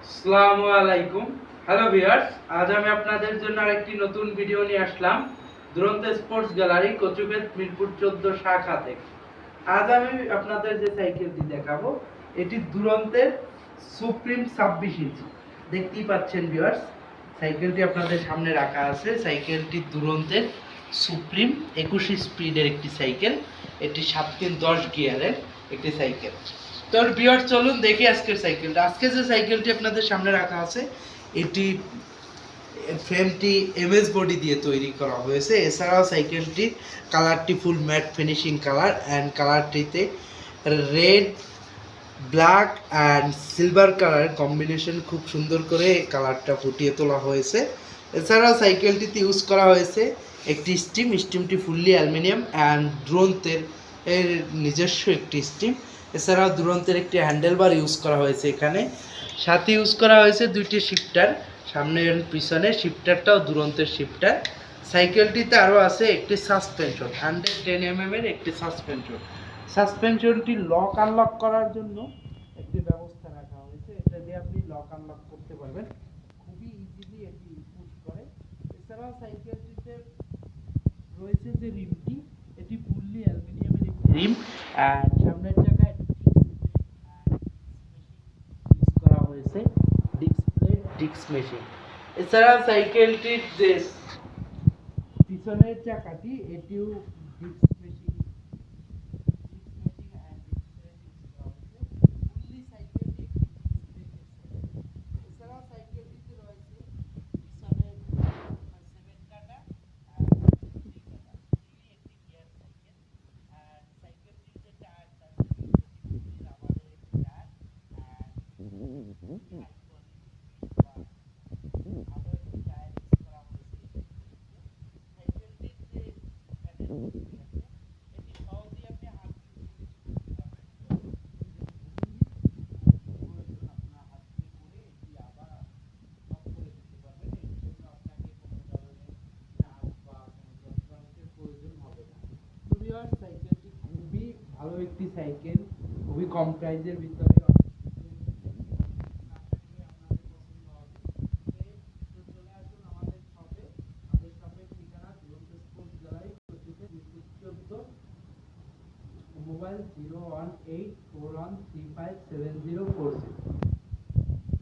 আসসালামু আলাইকুম। Hello viewers, আজ আমি আপনাদের জন্য আরেকটি নতুন ভিডিও নিয়ে আসলাম দুরন্ত স্পোর্টস গ্যালারি কচুবেত মিরপুর 14 শাখা থেকে। আজ আমি আপনাদের যে সাইকেলটি দেখাবো এটি দুরন্তের সুপ্রিম 26 ইঞ্চি। দেখতেই পাচ্ছেন ভিউয়ার্স, সাইকেলটি আপনাদের সামনে রাখা আছে। সাইকেলটি দুরন্তের সুপ্রিম 21 স্পিডের একটি সাইকেল। এটি 7-3-10 গিয়ারের একটি সাইকেল। তো ভিউয়ার্স, চলুন দেখি আজকের সাইকেলটা। আজকে যে সাইকেলটি আপনাদের সামনে রাখা আছে এটি ফ্রেমটি এমএস বডি দিয়ে তৈরি করা হয়েছে। এছাড়াও সাইকেলটির কালারটি full matte finishing colour and কালারটিতে রেড, ব্ল্যাক অ্যান্ড সিলভার কালারের কম্বিনেশন খুব সুন্দর করে কালারটা ফুটিয়ে তোলা হয়েছে। এছাড়াও সাইকেলটিতে ইউজ করা হয়েছে একটি স্টিমটি ফুললি অ্যালুমিনিয়াম অ্যান্ড দুরন্তের এর নিজস্ব একটি স্টিম। এছাড়াও দুরন্তের একটি হ্যান্ডেলবার ইউজ করা হয়েছে এখানে। সাথে ইউজ করা হয়েছে দুইটি শিফটার, সামনে এবং পিছনে। শিফটারটাও দুরন্তের শিফটার। সাইকেলটিতে আরও আছে একটি সাসপেনশন, 110 mm এর একটি সাসপেনশন। সাসপেনশনটি লক আনলক করার জন্য একটি ব্যবস্থা রাখা হয়েছে। এটা দিয়ে আপনি লক আনলক করতে পারবেন খুবই ইজিলি, এটি পুশ করে। এছাড়াও সাইকেলটিতে রয়েছে যে রিমটি, এটি ফুললি অ্যালুমিনিয়ামের একটি রিম অ্যান্ড সামনের জায়গায় ইউজ করা হয়েছে ডিস্ক মেশিন। এছাড়া সাইকেলটির যে পিছনের চাকাটি এটিও ডিস্ক মেশিন সাইকেলটি খুবই ভালো একটি সাইকেল, খুবই কম প্রাইসের ভিতরে। মোবাইল 01841357046।